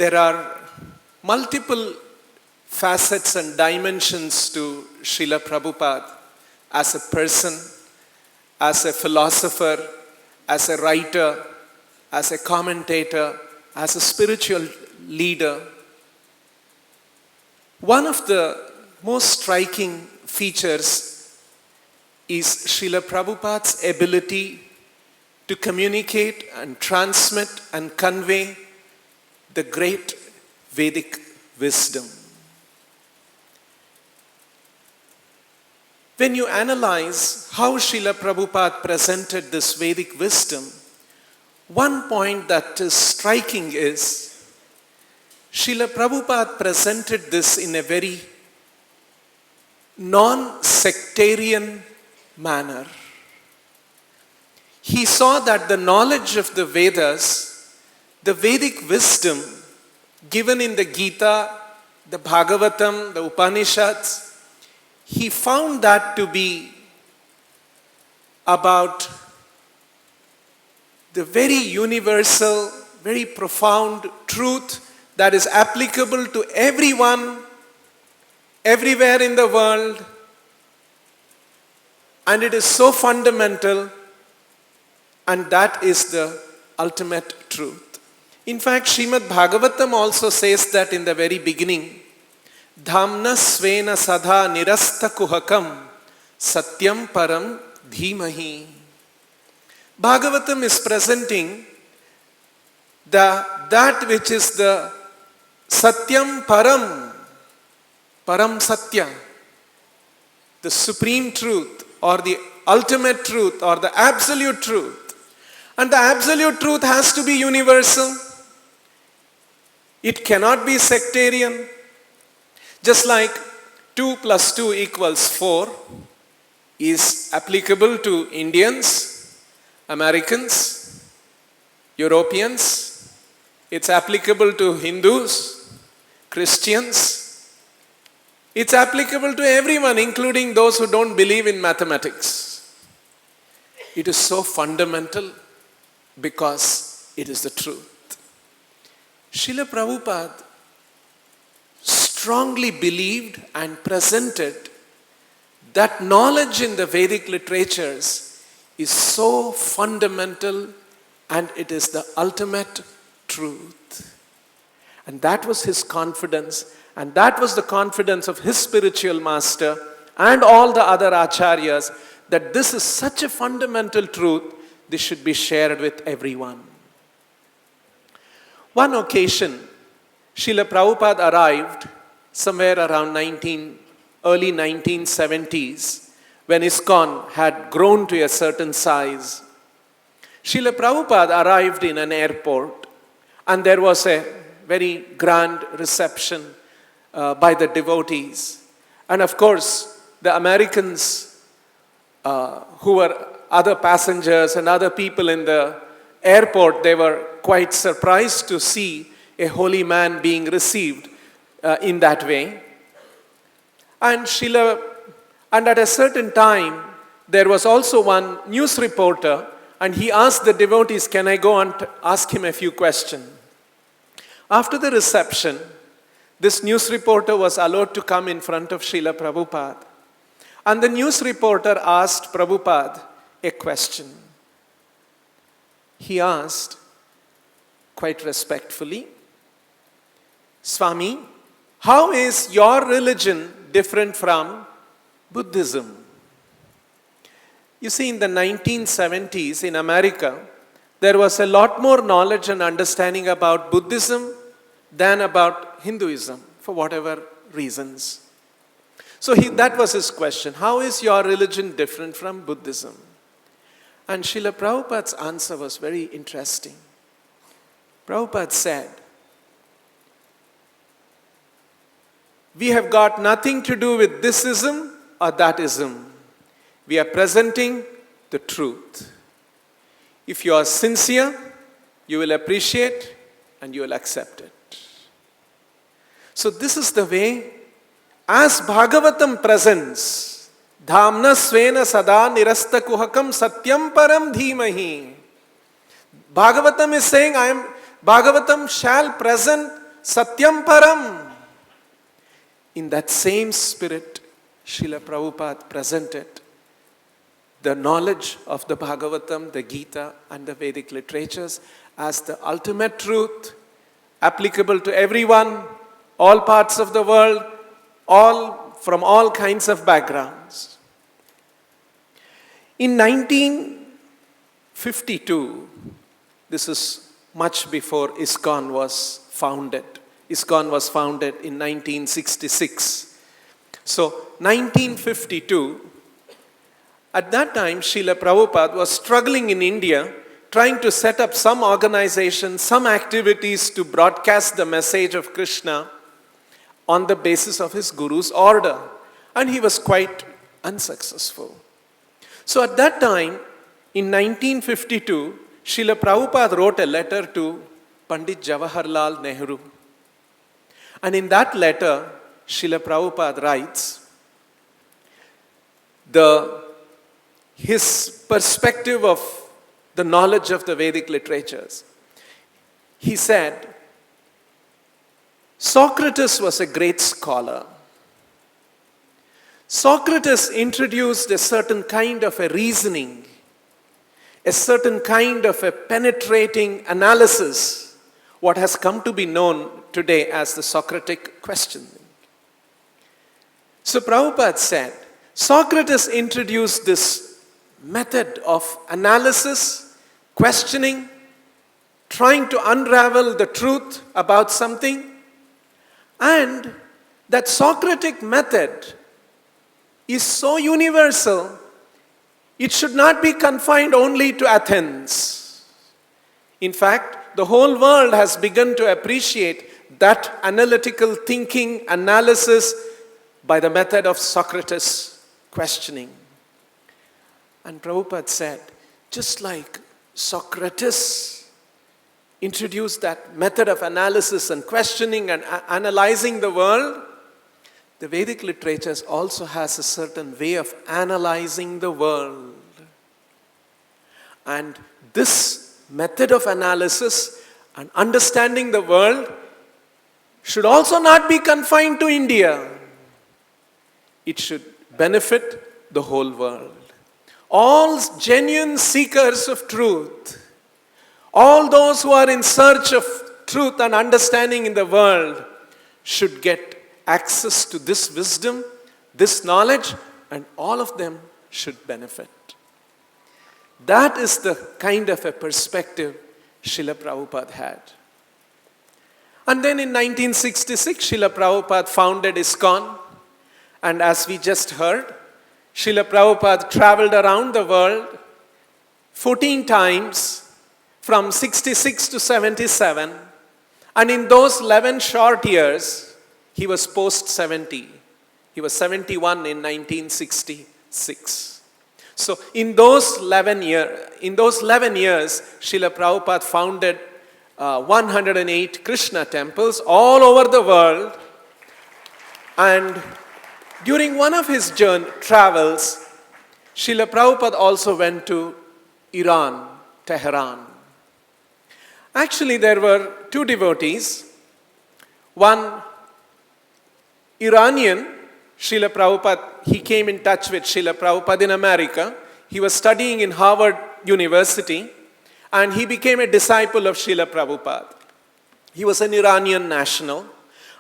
there are multiple facets and dimensions to Srila Prabhupada as a person, as a philosopher, as a writer, as a commentator, as a spiritual leader. One of the most striking features is Srila Prabhupada's ability to communicate and transmit and convey the great Vedic wisdom. When you analyze how Srila Prabhupada presented this Vedic wisdom, one point that is striking is Srila Prabhupada presented this in a very non-sectarian manner. He saw that the knowledge of the Vedas, the Vedic wisdom given in the Gita, the Bhagavatam, the Upanishads, he found that to be about the very universal, very profound truth that is applicable to everyone, everywhere in the world, and it is so fundamental, and that is the ultimate truth. In fact, Srimad Bhagavatam also says that in the very beginning, Dhamna svena sadha nirasta kuhakam satyam param dhimahi. Bhagavatam is presenting that which is the satyam param satya, the supreme truth or the ultimate truth or the absolute truth. And the absolute truth has to be universal. It cannot be sectarian. Just like 2 plus 2 equals 4 is applicable to Indians, Americans, Europeans. It's applicable to Hindus, Christians. It's applicable to everyone, including those who don't believe in mathematics. It is so fundamental because it is the truth. Srila Prabhupada strongly believed and presented that knowledge in the Vedic literatures is so fundamental and it is the ultimate truth. And that was his confidence, and that was the confidence of his spiritual master and all the other acharyas, that this is such a fundamental truth, this should be shared with everyone. One occasion, Srila Prabhupada arrived somewhere around early 1970s, when ISKCON had grown to a certain size. Srila Prabhupada arrived in an airport, and there was a very grand reception by the devotees. And of course, the Americans who were other passengers and other people in the airport, they were quite surprised to see a holy man being received in that way. And at a certain time, there was also one news reporter, and he asked the devotees, can I go and ask him a few questions? After the reception, this news reporter was allowed to come in front of Srila Prabhupada. And the news reporter asked Prabhupada a question. He asked, quite respectfully, Swami, how is your religion different from Buddhism? You see, in the 1970s in America, there was a lot more knowledge and understanding about Buddhism than about Hinduism, for whatever reasons. So that was his question. How is your religion different from Buddhism? And Srila Prabhupada's answer was very interesting. Prabhupada said, we have got nothing to do with thisism or thatism. We are presenting the truth. If you are sincere, you will appreciate and you will accept it. So this is the way, as Bhagavatam presents, Dhamna svena sada nirasta kuhakam satyam param dhimahi. Bhagavatam is saying, Bhagavatam shall present Satyam Param. In that same spirit, Srila Prabhupada presented the knowledge of the Bhagavatam, the Gita, and the Vedic literatures as the ultimate truth, applicable to everyone, all parts of the world, from all kinds of backgrounds. In 1952, this is much before ISKCON was founded. ISKCON was founded in 1966. So, 1952, at that time, Srila Prabhupada was struggling in India, trying to set up some organization, some activities to broadcast the message of Krishna on the basis of his Guru's order. And he was quite unsuccessful. So at that time, in 1952, Srila Prabhupada wrote a letter to Pandit Jawaharlal Nehru. And in that letter, Srila Prabhupada writes, his perspective of the knowledge of the Vedic literatures. He said, Socrates was a great scholar. Socrates introduced a certain kind of a reasoning, a certain kind of a penetrating analysis, what has come to be known today as the Socratic questioning. So Prabhupada said, Socrates introduced this method of analysis, questioning, trying to unravel the truth about something, and that Socratic method is so universal, it should not be confined only to Athens. In fact, the whole world has begun to appreciate that analytical thinking, analysis by the method of Socrates questioning. And Prabhupada said, just like Socrates introduced that method of analysis and questioning and analyzing the world, the Vedic literatures also has a certain way of analyzing the world. And this method of analysis and understanding the world should also not be confined to India. It should benefit the whole world. All genuine seekers of truth, all those who are in search of truth and understanding in the world should get access to this wisdom, this knowledge, and all of them should benefit. That is the kind of a perspective Srila Prabhupada had. And then in 1966, Srila Prabhupada founded ISKCON. And as we just heard, Srila Prabhupada traveled around the world 14 times from 66 to 77. And in those 11 short years, he was post-70. He was 71 in 1966. So in those 11 years, Srila Prabhupada founded 108 Krishna temples all over the world. And during one of his travels, Srila Prabhupada also went to Iran, Tehran. Actually, there were two devotees. One Iranian, Srila Prabhupada, he came in touch with Srila Prabhupada in America. He was studying in Harvard University and he became a disciple of Srila Prabhupada. He was an Iranian national.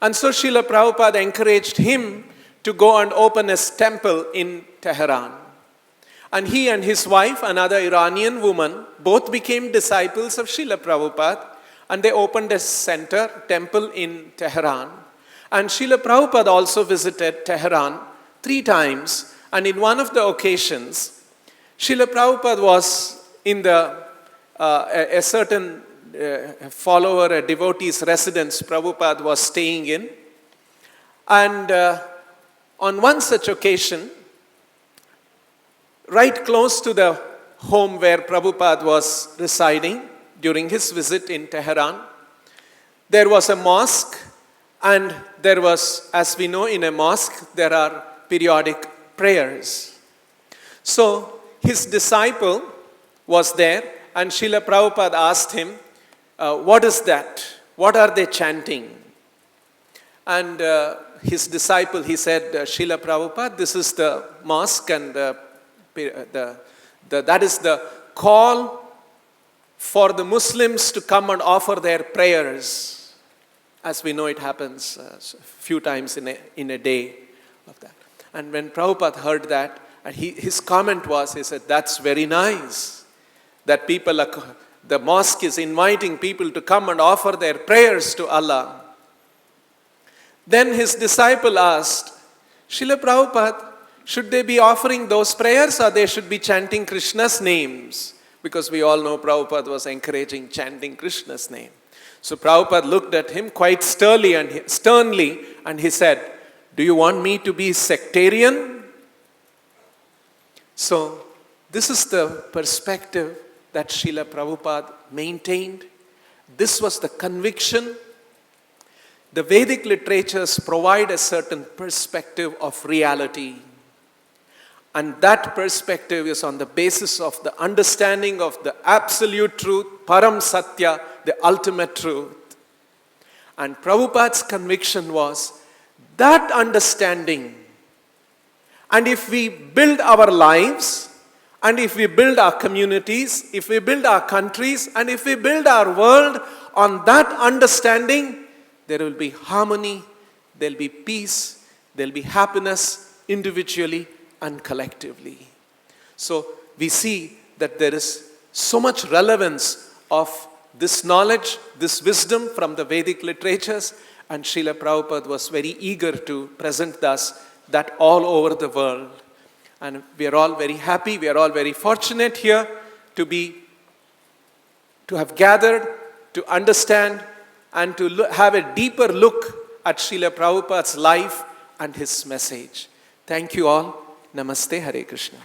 And so Srila Prabhupada encouraged him to go and open a temple in Tehran. And he and his wife, another Iranian woman, both became disciples of Srila Prabhupada. And they opened a temple in Tehran. And Srila Prabhupada also visited Tehran 3 times. And in one of the occasions, Srila Prabhupada was in a certain follower, a devotee's residence Prabhupada was staying in. And on one such occasion, right close to the home where Prabhupada was residing during his visit in Tehran, there was a mosque, and there was, as we know, in a mosque, there are periodic prayers. So his disciple was there, and Srila Prabhupada asked him, what is that? What are they chanting? And his disciple, he said, Srila Prabhupada, this is the mosque and that is the call for the Muslims to come and offer their prayers. As we know, it happens a few times in a day of that. And when Prabhupada heard that, and his comment was, he said, that's very nice that the mosque is inviting people to come and offer their prayers to Allah. Then his disciple asked, Srila Prabhupada, should they be offering those prayers or they should be chanting Krishna's names? Because we all know Prabhupada was encouraging chanting Krishna's name. So Prabhupada looked at him quite sternly and he said, do you want me to be sectarian? So this is the perspective that Srila Prabhupada maintained. This was the conviction. The Vedic literatures provide a certain perspective of reality. And that perspective is on the basis of the understanding of the absolute truth, Param Satya, the ultimate truth. And Prabhupada's conviction was that understanding. And if we build our lives, and if we build our communities, if we build our countries, and if we build our world on that understanding, there will be harmony, there will be peace, there will be happiness individually and collectively. So we see that there is so much relevance of this knowledge, this wisdom from the Vedic literatures, and Srila Prabhupada was very eager to present us that all over the world. And we are all very happy, we are all very fortunate here to have gathered, to understand, and to have a deeper look at Srila Prabhupada's life and his message. Thank you all. Namaste, Hare Krishna.